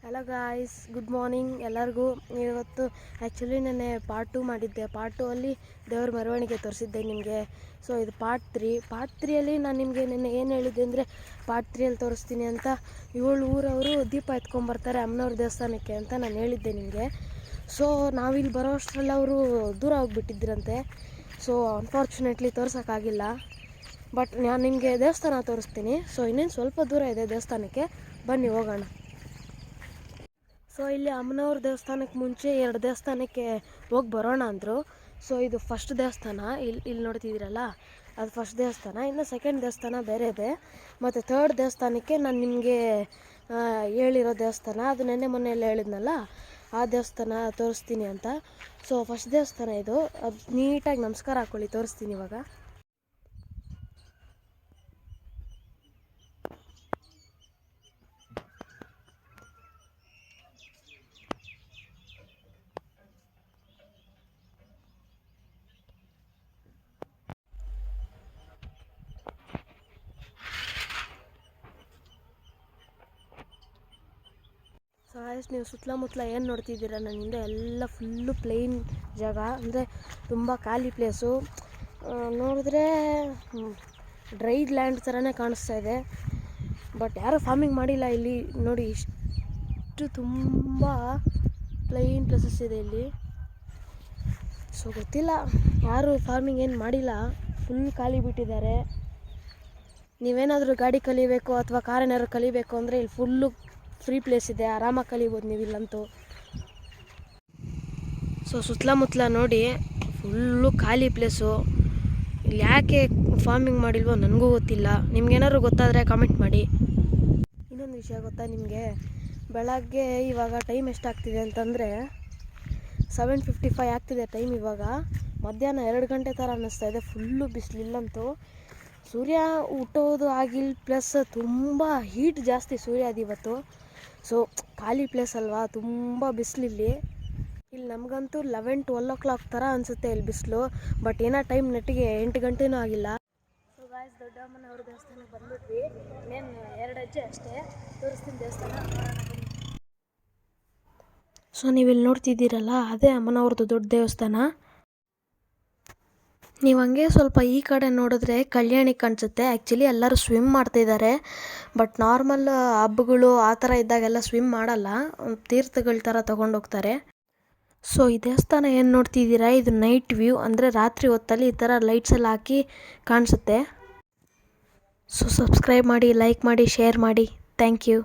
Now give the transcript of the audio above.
Hello guys, good morning ಎಲ್ಲರಿಗೂ. ಇವತ್ತು actually ನೆನ್ನೆ ಪಾರ್ಟ್ 2 ಮಾಡಿದ್ದೆ. ಪಾರ್ಟ್ 2 ಅಲ್ಲಿ ದೇವ್ರ ಮೆರವಣಿಗೆ ತೋರಿಸಿದ್ದೆ ನಿಮಗೆ. ಸೊ ಇದು ಪಾರ್ಟ್ 3 ನಾನು ನಿಮಗೆ ನೆನ್ನೆ ಏನು ಹೇಳಿದ್ದೆ ಅಂದರೆ ಪಾರ್ಟ್ 3 ತೋರಿಸ್ತೀನಿ ಅಂತ. 7 ಊರವರು ದೀಪ ಎತ್ಕೊಂಬರ್ತಾರೆ ಅಮ್ಮನವ್ರ ದೇವಸ್ಥಾನಕ್ಕೆ ಅಂತ ನಾನು ಹೇಳಿದ್ದೆ ನಿಮಗೆ. ಸೊ ನಾವಿಲ್ಲಿ ಬರೋ ಅಷ್ಟರಲ್ಲಿ ಅವರು ದೂರ ಹೋಗ್ಬಿಟ್ಟಿದ್ರಂತೆ. ಸೊ ಅನ್ಫಾರ್ಚುನೇಟ್ಲಿ ತೋರ್ಸೋಕ್ಕಾಗಿಲ್ಲ. ಬಟ್ ನಾನು ನಿಮಗೆ ದೇವಸ್ಥಾನ ತೋರಿಸ್ತೀನಿ. ಸೊ ಇನ್ನೇನು ಸ್ವಲ್ಪ ದೂರ ಇದೆ ದೇವಸ್ಥಾನಕ್ಕೆ, ಬನ್ನಿ ಹೋಗೋಣ. ಸೊ ಇಲ್ಲಿ ಅಮ್ಮನವ್ರ ದೇವಸ್ಥಾನಕ್ಕೆ ಮುಂಚೆ 2 ದೇವಸ್ಥಾನಕ್ಕೆ ಹೋಗಿ ಬರೋಣ ಅಂದರು. ಸೊ ಇದು ಫಸ್ಟ್ ದೇವಸ್ಥಾನ, ಇಲ್ಲಿ ನೋಡ್ತಿದ್ದೀರಲ್ಲ ಅದು ಫಸ್ಟ್ ದೇವಸ್ಥಾನ. ಇನ್ನು ಸೆಕೆಂಡ್ ದೇವಸ್ಥಾನ ಬೇರೆ ಇದೆ. ಮತ್ತು ಥರ್ಡ್ ದೇವಸ್ಥಾನಕ್ಕೆ ನಾನು ನಿಮಗೆ ಹೇಳಿರೋ ದೇವಸ್ಥಾನ, ಅದು ನೆನ್ನೆ ಮೊನ್ನೆಯೆಲ್ಲ ಹೇಳಿದ್ನಲ್ಲ ಆ ದೇವಸ್ಥಾನ ತೋರಿಸ್ತೀನಿ ಅಂತ. ಸೊ ಫಸ್ಟ್ ದೇವಸ್ಥಾನ ಇದು, ಅದು ನೀಟಾಗಿ ನಮಸ್ಕಾರ ಹಾಕ್ಕೊಳ್ಳಿ, ತೋರಿಸ್ತೀನಿ ಇವಾಗ. ಸೊ ನೀವು ಸುತ್ತಮುತ್ತಲ ಏನು ನೋಡ್ತಿದ್ದೀರ, ನನ್ನಿಂದ ಎಲ್ಲ ಫುಲ್ಲು ಪ್ಲೇನ್ ಜಾಗ, ಅಂದರೆ ತುಂಬ ಖಾಲಿ ಪ್ಲೇಸು. ನೋಡಿದ್ರೆ ಡ್ರೈಡ್ ಲ್ಯಾಂಡ್ ಥರನೇ ಕಾಣಿಸ್ತಾ ಇದೆ. ಬಟ್ ಯಾರೂ ಫಾರ್ಮಿಂಗ್ ಮಾಡಿಲ್ಲ ಇಲ್ಲಿ. ನೋಡಿ ಇಷ್ಟು ತುಂಬ ಪ್ಲೇನ್ ಪ್ಲೇಸಸ್ ಇದೆ ಇಲ್ಲಿ. ಸೊ ಗೊತ್ತಿಲ್ಲ, ಯಾರೂ ಫಾರ್ಮಿಂಗ್ ಏನು ಮಾಡಿಲ್ಲ, ಫುಲ್ ಖಾಲಿ ಬಿಟ್ಟಿದ್ದಾರೆ. ನೀವೇನಾದರೂ ಗಾಡಿ ಕಲಿಬೇಕು ಅಥವಾ ಕಾರೇನಾದ್ರು ಕಲಿಬೇಕು ಅಂದರೆ ಇಲ್ಲಿ ಫುಲ್ಲು ಫ್ರೀ ಪ್ಲೇಸ್ ಇದೆ, ಆರಾಮಾಗಿ ಕಲಿಬೋದು ನೀವು ಇಲ್ಲಂತೂ. ಸೊ ಸುತ್ತಮುತ್ತಲ ನೋಡಿ ಫುಲ್ಲು ಖಾಲಿ ಪ್ಲೇಸು. ಇಲ್ಲಿ ಯಾಕೆ ಫಾರ್ಮಿಂಗ್ ಮಾಡಿಲ್ವೋ ನನಗೂ ಗೊತ್ತಿಲ್ಲ. ನಿಮ್ಗೇನಾದ್ರು ಗೊತ್ತಾದರೆ ಕಾಮೆಂಟ್ ಮಾಡಿ. ಇನ್ನೊಂದು ವಿಷಯ ಗೊತ್ತಾ ನಿಮಗೆ, ಬೆಳಗ್ಗೆ ಇವಾಗ ಟೈಮ್ ಎಷ್ಟಾಗ್ತಿದೆ ಅಂತಂದರೆ 7:55 ಆಗ್ತಿದೆ ಟೈಮ್ ಇವಾಗ. ಮಧ್ಯಾಹ್ನ 2 ಗಂಟೆ ಥರ ಅನ್ನಿಸ್ತಾ ಇದೆ. ಫುಲ್ಲು ಬಿಸಿಲಿಲ್ಲಂತೂ. ಸೂರ್ಯ ಹುಟ್ಟೋದು ಆಗಿಲ್ಲ, ಪ್ಲಸ್ ತುಂಬ ಹೀಟ್ ಜಾಸ್ತಿ ಸೂರ್ಯದು ಇವತ್ತು. ಸೊ ಖಾಲಿ ಪ್ಲೇಸ್ ಅಲ್ವಾ, ತುಂಬ ಬಿಸಿಲಿಲ್ಲಿ. ಇಲ್ಲಿ ನಮಗಂತೂ 11-12 o'clock ಥರ ಅನಿಸುತ್ತೆ ಇಲ್ಲಿ ಬಿಸಿಲು. ಬಟ್ ಏನೋ ಟೈಮ್ ನೆಟ್ಟಿಗೆ 8 ಗಂಟೆನೂ ಆಗಿಲ್ಲ. ಸೊ ಗಾಯ್ಸ್, ದೊಡ್ಡಮ್ಮನವ್ರ ದೇವಸ್ಥಾನಕ್ಕೆ ಬಂದ್ಬಿಟ್ವಿ. ಇನ್ನೇನು 2 ಹೆಜ್ಜೆ ಅಷ್ಟೇ, ತೋರಿಸ್ತೀನಿ ದೇವಸ್ಥಾನ. ಸೊ ನೀವಿಲ್ಲಿ ನೋಡ್ತಿದ್ದೀರಲ್ಲ ಅದೇ ಅಮ್ಮನವ್ರದ್ದು ದೊಡ್ಡ ದೇವಸ್ಥಾನ. ನೀವು ಹಂಗೆ ಸ್ವಲ್ಪ ಈ ಕಡೆ ನೋಡಿದ್ರೆ ಕಲ್ಯಾಣಿ ಕಾಣಿಸುತ್ತೆ. ಆ್ಯಕ್ಚುಲಿ ಎಲ್ಲರೂ ಸ್ವಿಮ್ ಮಾಡ್ತಿದ್ದಾರೆ. ಬಟ್ ನಾರ್ಮಲ್ ಹಬ್ಬಗಳು ಆ ಥರ ಇದ್ದಾಗೆಲ್ಲ ಸ್ವಿಮ್ ಮಾಡಲ್ಲ, ತೀರ್ಥಗಳ ಥರ ತೊಗೊಂಡೋಗ್ತಾರೆ. ಸೊ ಈ ದೇವಸ್ಥಾನ ಏನು ನೋಡ್ತಿದ್ದೀರಾ, ಇದು ನೈಟ್ ವ್ಯೂ, ಅಂದರೆ ರಾತ್ರಿ ಹೊತ್ತಲ್ಲಿ ಈ ಥರ ಲೈಟ್ಸ್ ಎಲ್ಲ ಹಾಕಿ ಕಾಣಿಸುತ್ತೆ. ಸೊ ಸಬ್ಸ್ಕ್ರೈಬ್ ಮಾಡಿ, ಲೈಕ್ ಮಾಡಿ, ಶೇರ್ ಮಾಡಿ. Thank you.